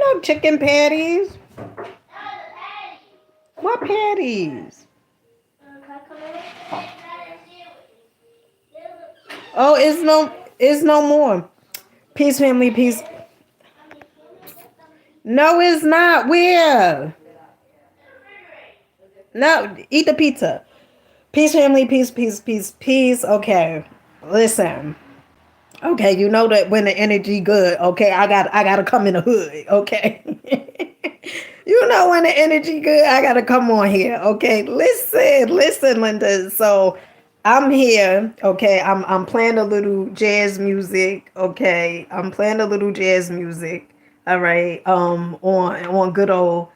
know, chicken patties. What patties? Oh, it's no more. Peace, family, peace. No, it's not. Where? No, eat the pizza. Peace, family, peace, peace, peace, peace. Okay, listen. Okay, you know that when the energy good. Okay, I gotta come in the hood. Okay, you know when the energy good, I gotta come on here. Okay, listen, Linda. So I'm here. Okay, I'm playing a little jazz music. Okay, I'm playing a little jazz music. All right. On good old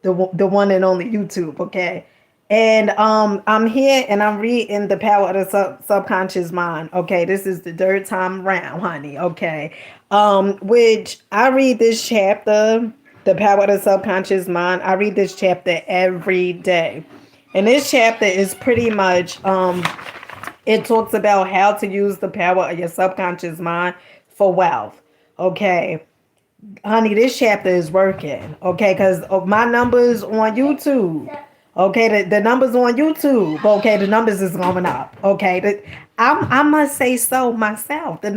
the one and only YouTube, okay? And I'm here and I'm reading The Power of the Subconscious Mind. Okay, this is the third time around, honey. Okay. Which I read this chapter, The Power of the Subconscious Mind. I read this chapter every day. And this chapter is pretty much it talks about how to use the power of your subconscious mind for wealth. Okay, honey, this chapter is working, okay, because of my numbers on YouTube. Okay, the numbers on YouTube. Okay, the numbers is going up. Okay, I must say so myself. The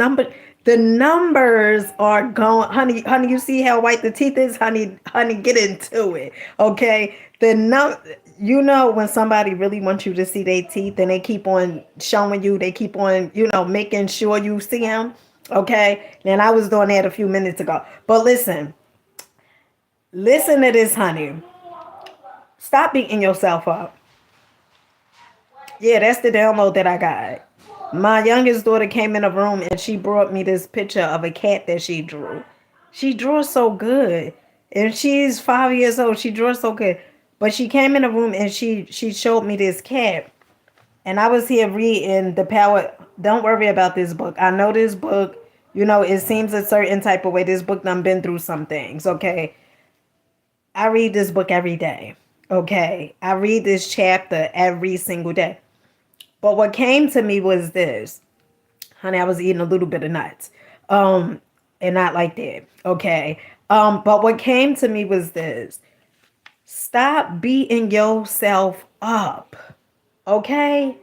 numbers are going, honey. You see how white the teeth is, honey. Get into it. Okay, you know when somebody really wants you to see their teeth and they keep on showing you, they keep on, making sure you see them. Okay, and I was doing that a few minutes ago. But listen to this, honey. Stop beating yourself up. Yeah, that's the download that I got. My youngest daughter came in the room and she brought me this picture of a cat that she drew. She draws so good. And she's 5 years old. She draws so good. But she came in the room and she showed me this cat. And I was here reading The Power. Don't worry about this book. I know this book, it seems a certain type of way. This book done been through some things, okay? I read this book every day, okay? I read this chapter every single day. But what came to me was this. Honey, I was eating a little bit of nuts. And not like that, okay? But what came to me was this. Stop beating yourself up, okay?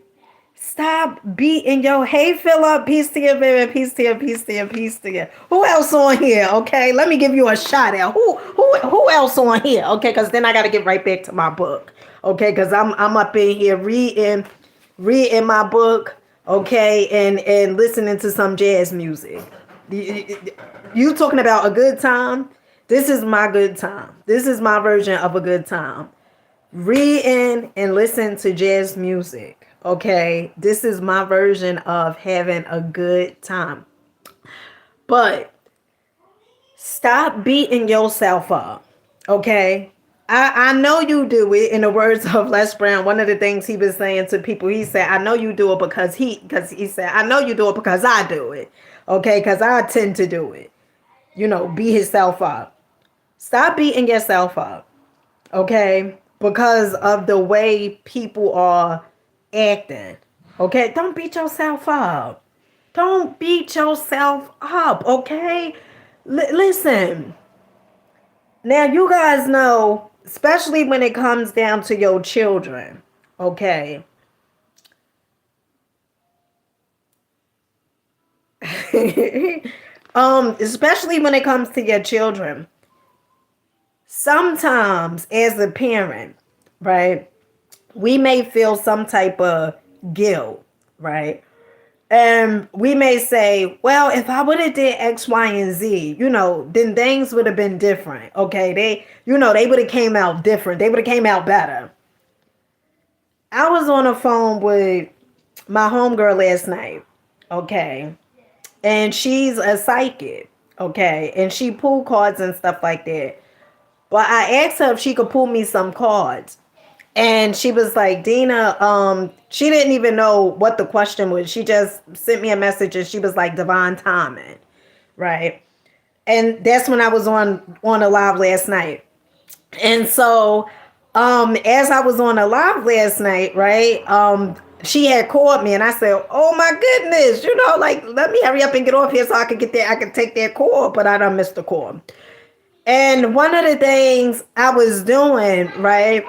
Stop beating your hey Philip, peace to you, baby, peace to you, peace to you, peace to you. Who else on here? Okay, let me give you a shout out. Who else on here? Okay, because then I gotta get right back to my book. Okay, because I'm up in here reading my book. Okay, and listening to some jazz music. You talking about a good time? This is my good time. This is my version of a good time. Reading and listen to jazz music. Okay, this is my version of having a good time. But stop beating yourself up. Okay, I know you do it. In the words of Les Brown, one of the things he was saying to people, he said, "I know you do it because he said, I know you do it because I do it. Okay, because I tend to do it. Beat himself up. Stop beating yourself up. Okay." Because of the way people are acting. Okay? Don't beat yourself up. Don't beat yourself up. Okay? Listen. Now, you guys know, especially when it comes down to your children. Okay? Especially when it comes to your children. Sometimes as a parent, right, we may feel some type of guilt, right? And we may say, well, if I would have did X, Y, and Z, then things would have been different. Okay. They would have came out different. They would have came out better. I was on the phone with my homegirl last night. Okay. And she's a psychic. Okay. And she pulled cards and stuff like that. But I asked her if she could pull me some cards. And she was like, Dina, she didn't even know what the question was. She just sent me a message and she was like, divine timing. Right. And that's when I was on a live last night. And so as I was on a live last night, right, she had called me and I said, oh my goodness, like, let me hurry up and get off here so I could get there. I could take that call, but I done missed the call. And one of the things I was doing, right?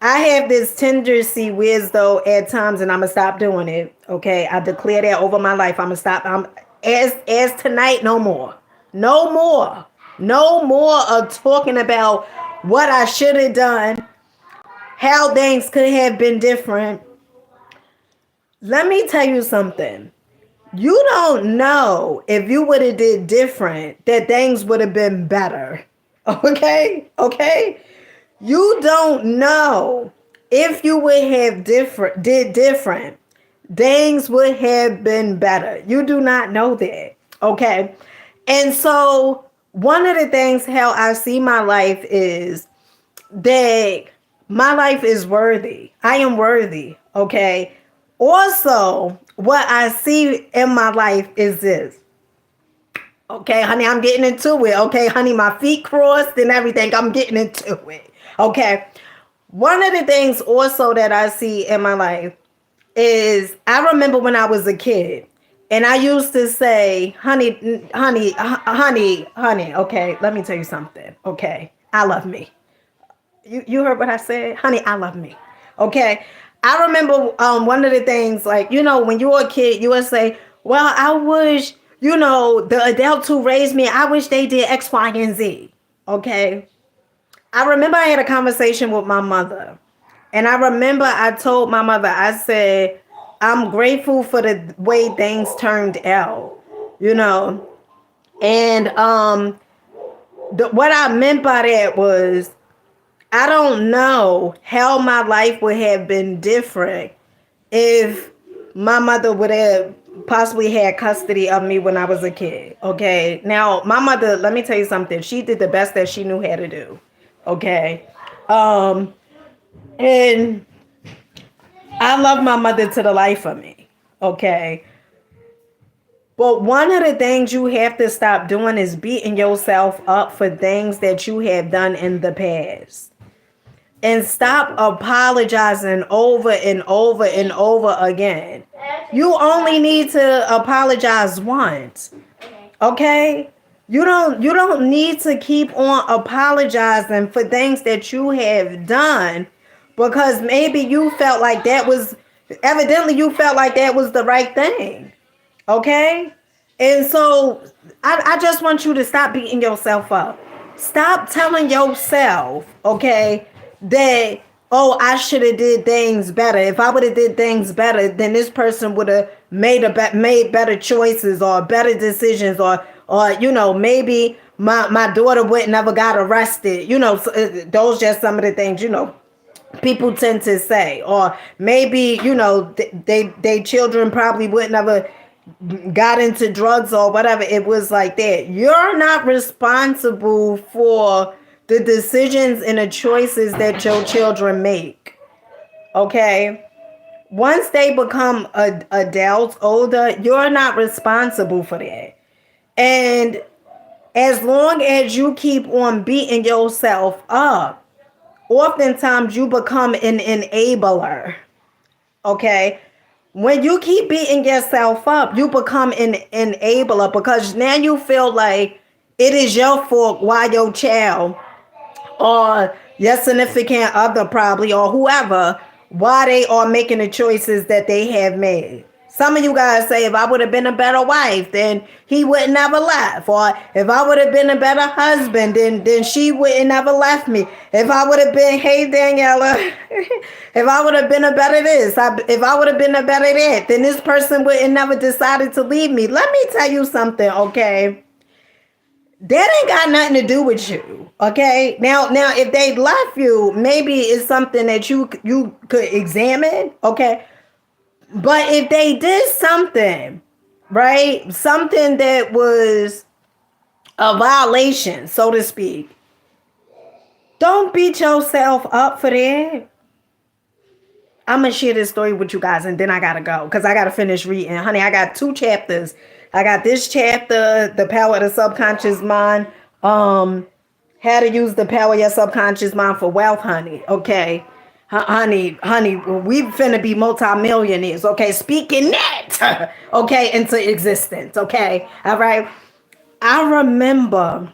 I have this tendency, Wiz, though, at times, and I'm gonna stop doing it. Okay, I declare that over my life. I'm gonna stop. I'm as tonight, no more, no more, no more of talking about what I should have done, how things could have been different. Let me tell you something. You don't know if you would have did different that things would have been better. Okay, okay. You don't know if you would have did different, things would have been better. You do not know that. Okay. And so one of the things how I see my life is that my life is worthy. I am worthy. Okay. Also, what I see in my life is this. Okay, honey, I'm getting into it. Okay, honey, my feet crossed and everything. I'm getting into it. Okay. One of the things also that I see in my life is I remember when I was a kid and I used to say, honey, okay, let me tell you something. Okay, I love me. You heard what I said? Honey, I love me. Okay. I remember one of the things, like, when you were a kid, you would say, well, I wish, the adults who raised me, I wish they did X, Y, and Z. Okay. I remember I had a conversation with my mother. And I remember I told my mother, I said, I'm grateful for the way things turned out, you know. And what I meant by that was, I don't know how my life would have been different if my mother would have possibly had custody of me when I was a kid. Okay. Now, my mother, let me tell you something. She did the best that she knew how to do. Okay. And I love my mother to the life of me. Okay. But one of the things you have to stop doing is beating yourself up for things that you have done in the past. And stop apologizing over and over and over again. You only need to apologize once. Okay? You don't need to keep on apologizing for things that you have done because maybe you felt like evidently you felt like that was the right thing. Okay? And so I just want you to stop beating yourself up. Stop telling yourself, okay, that, oh, I should have did things better. If I would have did things better, then this person would have made better choices or better decisions or maybe my daughter would never got arrested. Those just some of the things, people tend to say. Or maybe, they children probably would never got into drugs or whatever. It was like that. You're not responsible for the decisions and the choices that your children make. Okay? Once they become adults, older, you're not responsible for that. And as long as you keep on beating yourself up, oftentimes you become an enabler. Okay? When you keep beating yourself up, you become an enabler because now you feel like it is your fault why your child or your significant other probably or whoever, why they are making the choices that they have made. Some of you guys say, if I would have been a better wife, then he would never left. Or if I would have been a better husband, then she would never left me. If I would have been, hey, Daniela, if I would have been a better this, if I would have been a better that, then this person would have never decided to leave me. Let me tell you something, okay? That ain't got nothing to do with you, okay? Now, if they left you, maybe it's something that you could examine, okay? But if they did something, right? Something that was a violation, so to speak. Don't beat yourself up for that. I'm going to share this story with you guys and then I got to go because I got to finish reading. Honey, I got 2 chapters. I got this chapter, The Power of the Subconscious Mind. How to use the power of your subconscious mind for wealth, honey. Okay. Honey, we finna be multimillionaires, okay? Speaking that, okay, into existence, okay? All right. I remember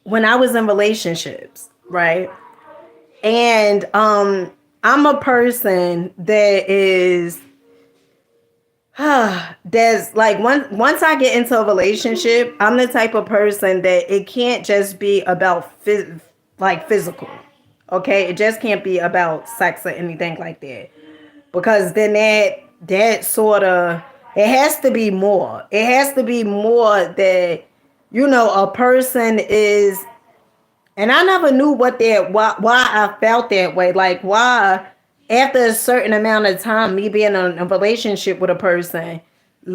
when I was in relationships, right? And I'm a person that is there's like once I get into a relationship, I'm the type of person that it can't just be about like physical. Okay? It just can't be about sex or anything like that. Because then that sort of, it has to be more. It has to be more that a person is, and I never knew why I felt that way. Like why after a certain amount of time, me being in a relationship with a person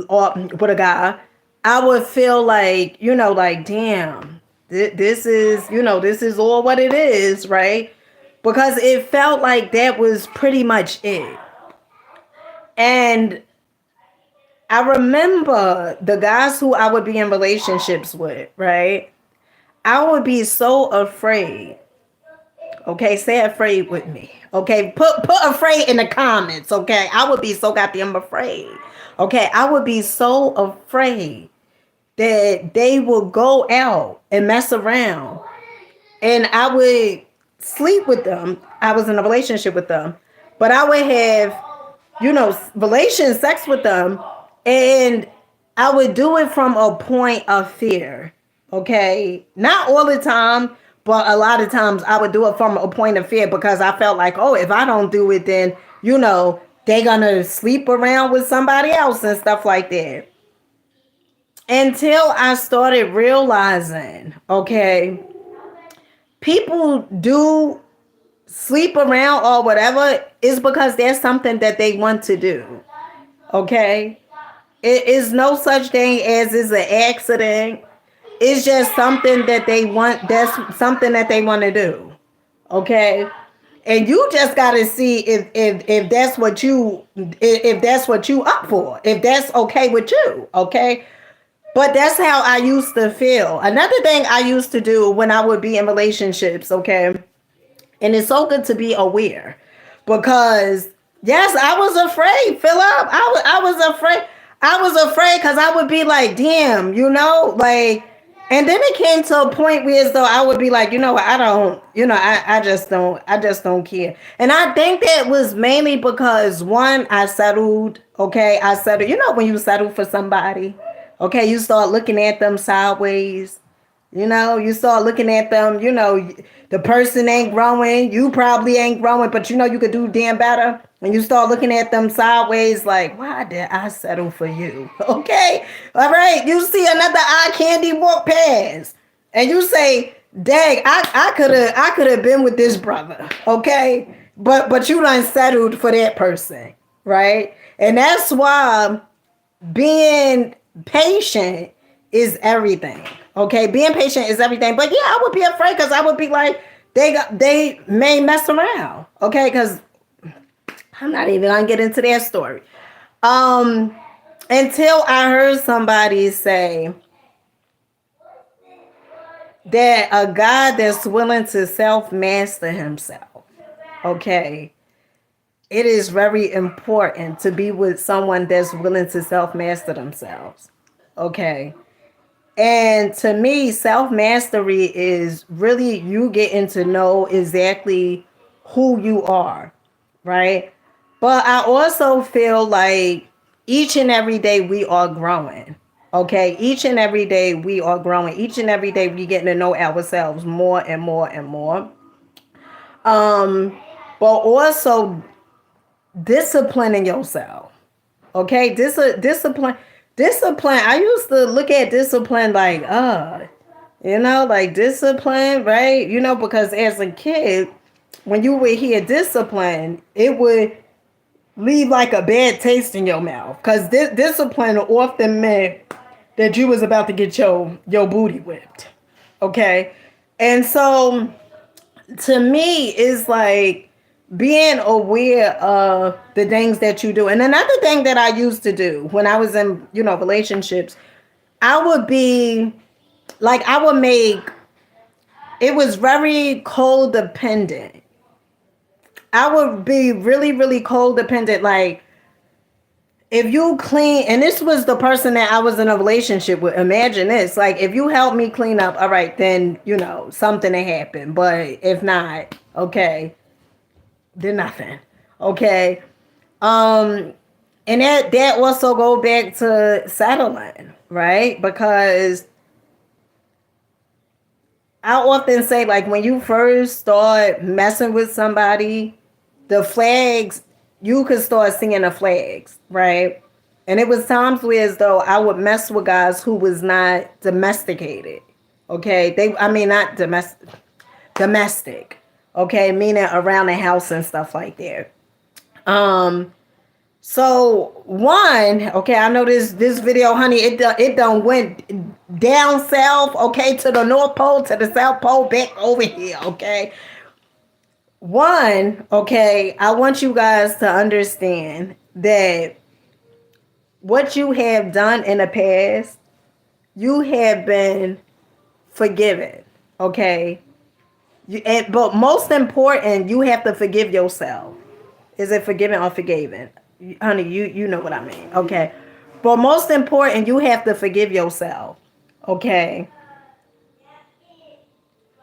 or with a guy, I would feel like, like damn, this is, this is all what it is, right? Because it felt like that was pretty much it. And I remember the guys who I would be in relationships with, right? I would be so afraid. Okay, say afraid with me. Okay, put afraid in the comments. Okay, I would be so goddamn afraid. Okay, I would be so afraid that they will go out and mess around, and I would sleep with them. I was in a relationship with them, but I would have, sex with them, and I would do it from a point of fear. Okay, not all the time, but a lot of times I would do it from a point of fear because I felt like, oh, if I don't do it, then they're gonna sleep around with somebody else and stuff like that. Until I started realizing, okay, people do sleep around or whatever is because there's something that they want to do. Okay, it is no such thing as is an accident. It's just something that they want. That's something that they want to do. Okay, and you just got to see if that's what if that's what you up for. If that's okay with you. Okay. But that's how I used to feel. Another thing I used to do when I would be in relationships, okay? And it's so good to be aware because yes, I was afraid, Philip. I was afraid. I was afraid because I would be like, damn, like, and then it came to a point where as though I would be like, I don't, I just don't care. And I think that was mainly because one, I settled, okay, I settled, when you settle for somebody, okay, you start looking at them sideways. You start looking at them, the person ain't growing. You probably ain't growing, but you could do damn better. And you start looking at them sideways like, why did I settle for you? Okay. All right. You see another eye candy walk past. And you say, dang, I could have been with this brother. Okay. But you done settled for that person. Right. And that's why being patient is everything. Okay, being patient is everything. But yeah, I would be afraid because I would be like, they may mess around. Okay, because I'm not even gonna get into their story. Until I heard somebody say that a guy that's willing to self-master himself, okay, it is very important to be with someone that's willing to self-master themselves. Okay. And to me, self-mastery is really you getting to know exactly who you are, right? But I also feel like each and every day we are growing. Okay, each and every day we are growing. Each and every day we getting to know ourselves more and more and more. Um, but also disciplining yourself. Okay, discipline. I used to look at discipline like, like discipline, right? Because as a kid, when you would hear discipline, it would leave like a bad taste in your mouth. Because discipline often meant that you was about to get your booty whipped. Okay. And so to me, it's like being aware of the things that you do. And another thing that I used to do when I was in, relationships, I would be like, it was very codependent. I would be really, really codependent. Like, if you clean, and this was the person that I was in a relationship with, imagine this, like if you help me clean up, all right, then something to happen. But if not, okay, then nothing. Okay. um and that also go back to settling, right? Because I often say, like, when you first start messing with somebody, the flags, you could start seeing the flags, right? And it was times where as though I would mess with guys who was not domesticated. Okay. I mean, not domestic. Okay. Meaning around the house and stuff like that. Um, So one, okay, I know this video, honey, it done went down south, okay, to the North Pole, to the South Pole, back over here, okay. One, okay, I want you guys to understand that what you have done in the past, you have been forgiven, okay. But most important, you have to forgive yourself. Is it forgiven or forgiven? Honey, you know what I mean. Okay. But most important, you have to forgive yourself. Okay.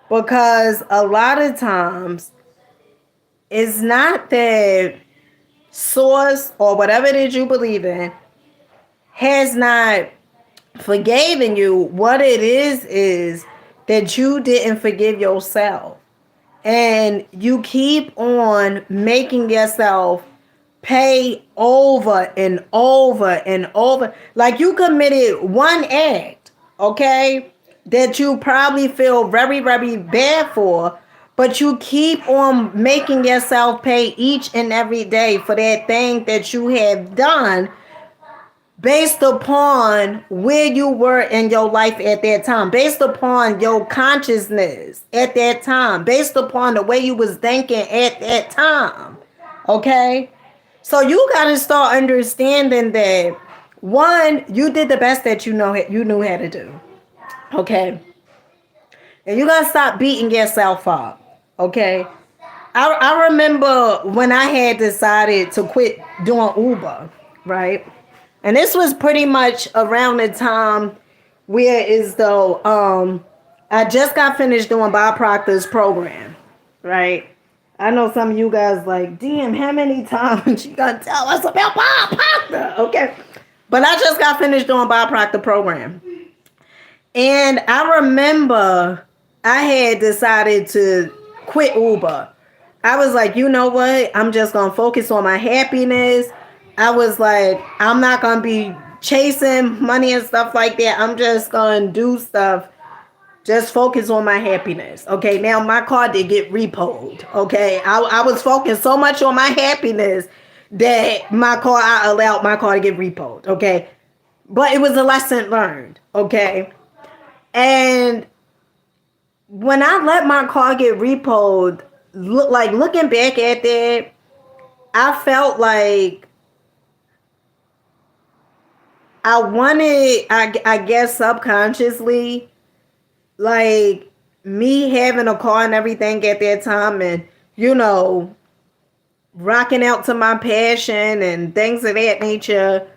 Because a lot of times it's not that source or whatever it is you believe in has not forgiven you. What it is that you didn't forgive yourself. And you keep on making yourself pay over and over and over. Like you committed one act, okay, that you probably feel very, very bad for, but you keep on making yourself pay each and every day for that thing that you have done based upon where you were in your life at that time, based upon your consciousness at that time, based upon the way you was thinking at that time. Okay? So you got to start understanding that one, you did the best that you knew how to do. Okay? And you got to stop beating yourself up. Okay? I remember when I had decided to quit doing Uber, right? And this was pretty much around the time where is though I just got finished doing Bob Proctor's program, right? I know some of you guys like, damn, how many times you gonna tell us about Bob Proctor? Okay. But I just got finished doing Bob Proctor program. And I remember I had decided to quit Uber. I was like, you know what? I'm just gonna focus on my happiness. I was like, I'm not gonna be chasing money and stuff like that. I'm just gonna do stuff, just focus on my happiness. Okay, now my car did get repoed. Okay, I was focused so much on my happiness that I allowed my car to get repoed. Okay, but it was a lesson learned. Okay, and when I let my car get repoed, looking back at that, I felt like I wanted, I guess subconsciously, like me having a car and everything at that time and, rocking out to my passion and things of that nature.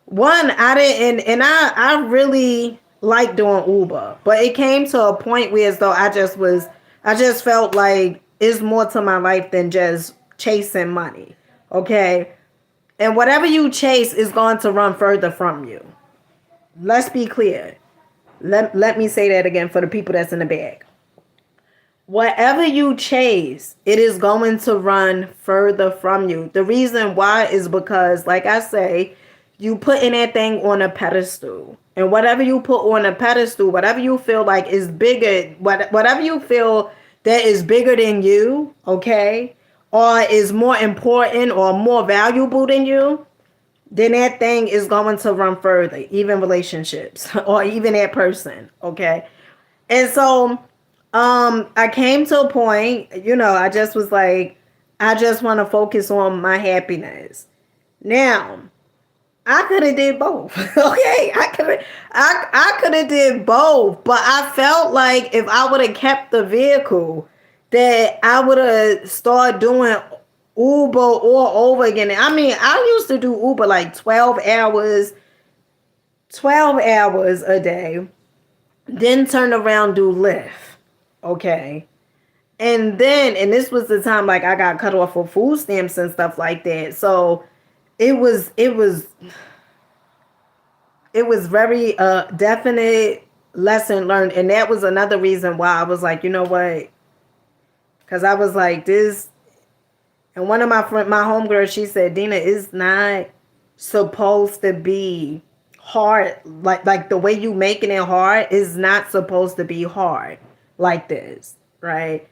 One, I didn't, and I really like doing Uber, but it came to a point where as though I just felt like it's more to my life than just chasing money. Okay. And whatever you chase is going to run further from you. Let's be clear. Let me say that again for the people that's in the back. Whatever you chase, it is going to run further from you. The reason why is because, like I say, you putting that thing on a pedestal. And whatever you put on a pedestal, whatever you feel like is bigger, whatever you feel that is bigger than you, okay, or is more important or more valuable than you, then that thing is going to run further, even relationships or even that person, okay? And so I came to a point, I just was like, I just want to focus on my happiness. Now, I could have did both. Okay. I could have did both, but I felt like if I would have kept the vehicle, that I would have started doing Uber all over again. I mean, I used to do Uber like 12 hours a day, then turn around, do Lyft. Okay. And then, and this was the time like I got cut off of food stamps and stuff like that. So it was very definite lesson learned. And that was another reason why I was like, you know what? Because I was like, this, and one of my homegirls, she said, Dina, it's not supposed to be hard. Like the way you making it hard is not supposed to be hard like this, right?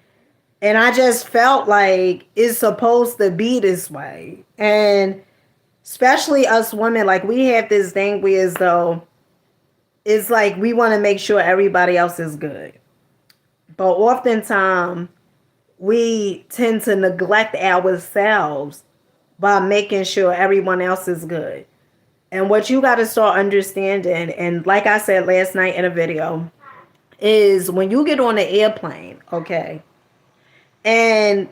And I just felt like it's supposed to be this way. And especially us women, like we have this thing where as though it's like we want to make sure everybody else is good. But oftentimes we tend to neglect ourselves by making sure everyone else is good. And what you got to start understanding, and like I said last night in a video, is when you get on the airplane, okay, and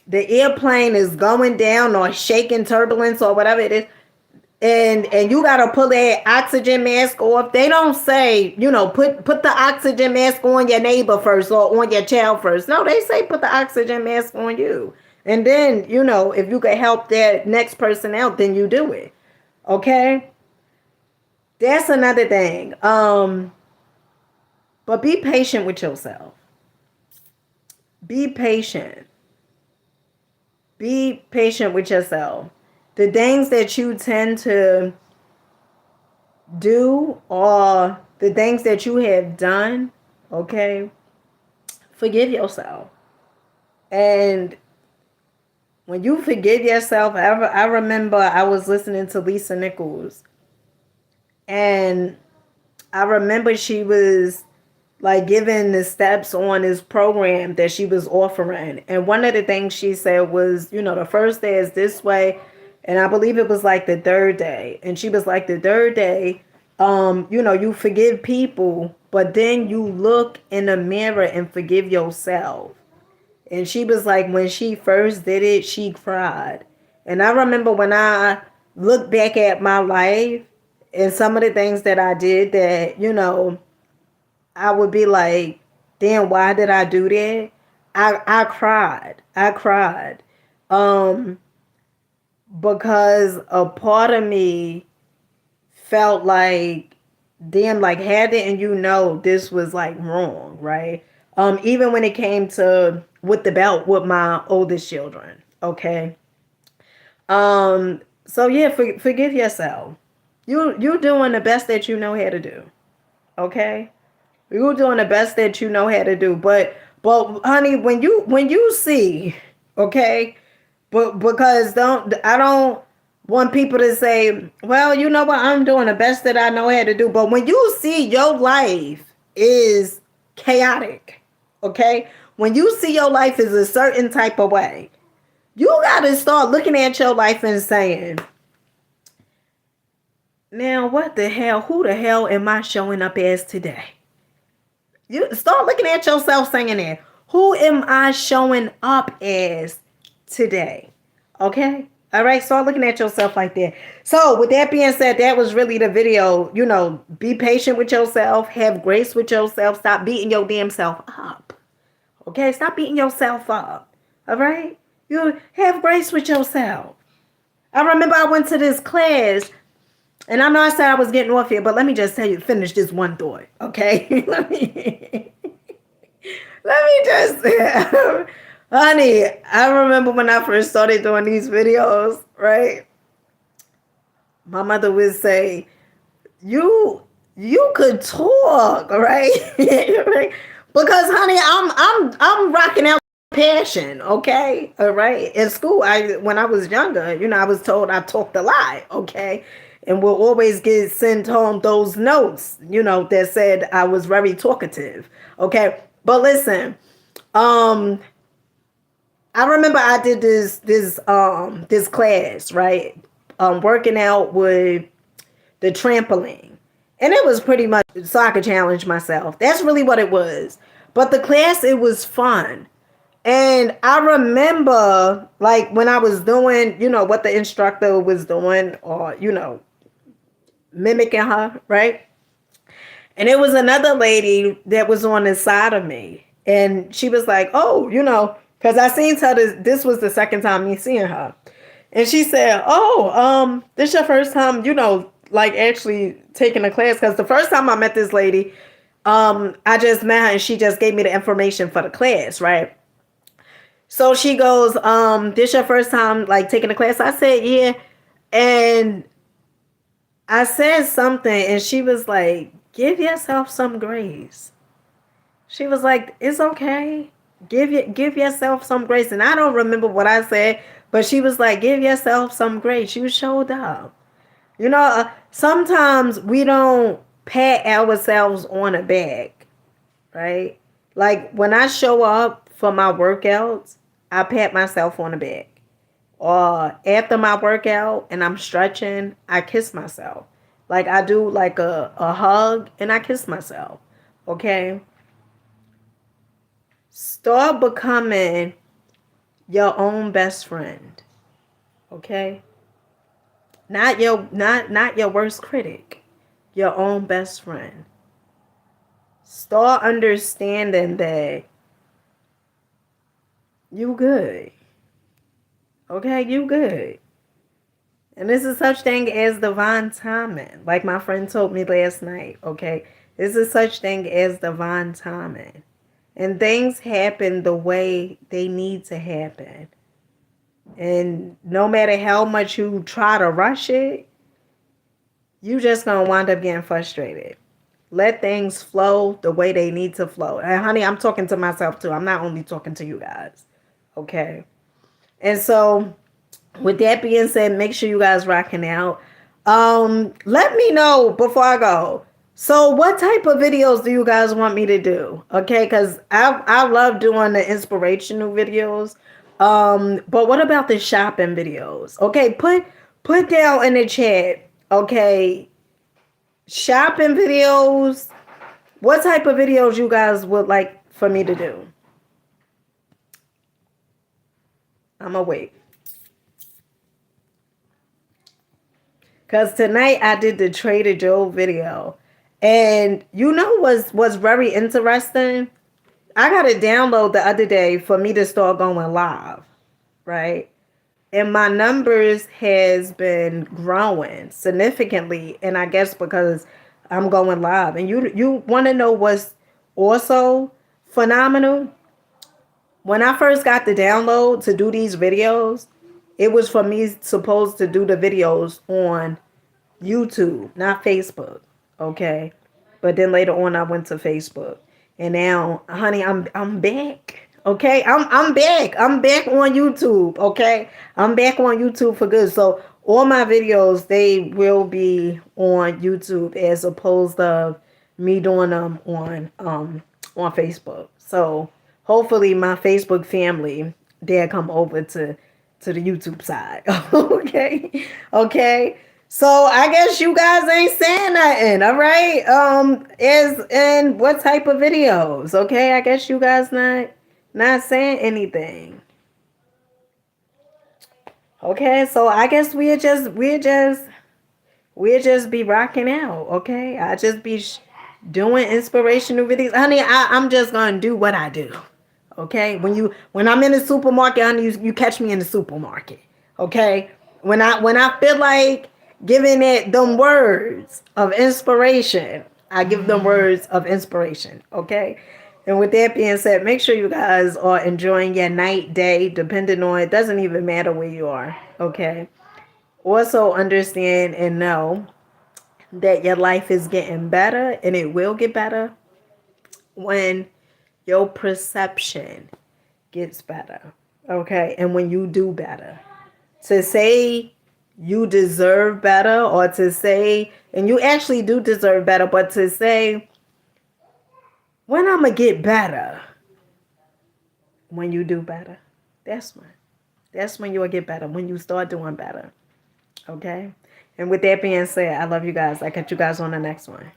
the airplane is going down or shaking turbulence or whatever it is, and you gotta pull that oxygen mask off. They don't say, put the oxygen mask on your neighbor first or on your child first. No, they say put the oxygen mask on you. And then, if you can help that next person out, then you do it. Okay? That's another thing. But be patient with yourself. Be patient. Be patient with yourself. The things that you tend to do or the things that you have done, okay, forgive yourself. And when you forgive yourself, I remember I was listening to Lisa Nichols, and I remember she was like giving the steps on this program that she was offering. And one of the things she said was, the first day is this way. And I believe it was like the third day. And she was like, the third day, you forgive people, but then you look in the mirror and forgive yourself. And she was like, when she first did it, she cried. And I remember when I look back at my life and some of the things that I did that, I would be like, damn, why did I do that? I cried. I cried. Because a part of me felt like, damn, like, hadn't you know this was like wrong, right? Even when it came to with the belt with my oldest children, okay? So yeah, forgive yourself. You're doing the best that you know how to do, okay? You're doing the best that you know how to do. But honey, when you see, okay, but because I don't want people to say, well, you know what, I'm doing the best that I know how to do. But when you see your life is chaotic, okay, when you see your life is a certain type of way, you gotta start looking at your life and saying, now what the hell, who the hell am I showing up as today? You start looking at yourself saying that. Who am I showing up as today? Okay? All right, start looking at yourself like that. So with that being said, that was really the video. Be patient with yourself. Have grace with yourself. Stop beating your damn self up. Okay? Stop beating yourself up. All right? You have grace with yourself. I remember I went to this class, and I know I said I was getting off here, but let me just tell you, finish this one thought, okay? let me just, honey, I remember when I first started doing these videos, right? My mother would say, you could talk, right? Because, honey, I'm rocking out passion, okay? All right. In school, when I was younger, I was told I talked a lot, okay? And we'll always get sent home those notes, that said I was very talkative, okay? But listen, I remember I did this class, right? Working out with the trampoline. And it was pretty much so I could challenge myself. That's really what it was. But the class, it was fun. And I remember, like, when I was doing, what the instructor was doing, or, mimicking her, right? And it was another lady that was on the side of me. And she was like, oh, because I seen her, this was the second time me seeing her. And she said, oh, this your first time, like actually taking a class. Because the first time I met this lady, I just met her and she just gave me the information for the class, right? So she goes, this your first time like taking a class? I said, yeah. And I said something and she was like, give yourself some grace. She was like, it's okay. Give yourself some grace. And I don't remember what I said, but she was like, give yourself some grace. You showed up. Sometimes we don't pat ourselves on the back, right? Like when I show up for my workouts, I pat myself on the back. Or after my workout and I'm stretching, I kiss myself. Like I do like a hug and I kiss myself. Okay? Start becoming your own best friend. Okay? Not your worst critic. Your own best friend. Start understanding that you good. Okay, you good. And this is such thing as divine timing. Like my friend told me last night, okay? This is such thing as divine timing. And things happen the way they need to happen. And no matter how much you try to rush it, you just gonna wind up getting frustrated. Let things flow the way they need to flow. And honey, I'm talking to myself too. I'm not only talking to you guys. Okay. And so with that being said, make sure you guys rocking out. Let me know before I go. So what type of videos do you guys want me to do? Okay, because I love doing the inspirational videos. But what about the shopping videos? Okay, put down in the chat. Okay, shopping videos. What type of videos you guys would like for me to do? I'm gonna wait. Because tonight I did the Trader Joe video. And what's very interesting? I got a download the other day for me to start going live, right? And my numbers has been growing significantly. And I guess because I'm going live. And you want to know what's also phenomenal? When I first got the download to do these videos, it was for me supposed to do the videos on YouTube, not Facebook. Okay. But then later on I went to Facebook. And now, honey, I'm back. Okay. I'm back. I'm back on YouTube. Okay. I'm back on YouTube for good. So all my videos, they will be on YouTube as opposed to me doing them on Facebook. So hopefully my Facebook family, they'll come over to the YouTube side. Okay. Okay. So I guess you guys ain't saying nothing, all right? Is and what type of videos? Okay, I guess you guys not saying anything. Okay, so I guess we'll just be rocking out. Okay, I just be doing inspirational videos, honey. I'm just gonna do what I do. Okay, when I'm in the supermarket, honey, you catch me in the supermarket. Okay, when I feel like giving it them words of inspiration, I give them words of inspiration. Okay. And with that being said, make sure you guys are enjoying your night, day, depending on, it doesn't even matter where you are. Okay. Also understand and know that your life is getting better and it will get better when your perception gets better. Okay. And when you do better. To say you deserve better, or to say, and you actually do deserve better, but to say, when I'm going to get better, when you do better, that's when you'll get better, when you start doing better. Okay. And with that being said, I love you guys. I'll catch you guys on the next one.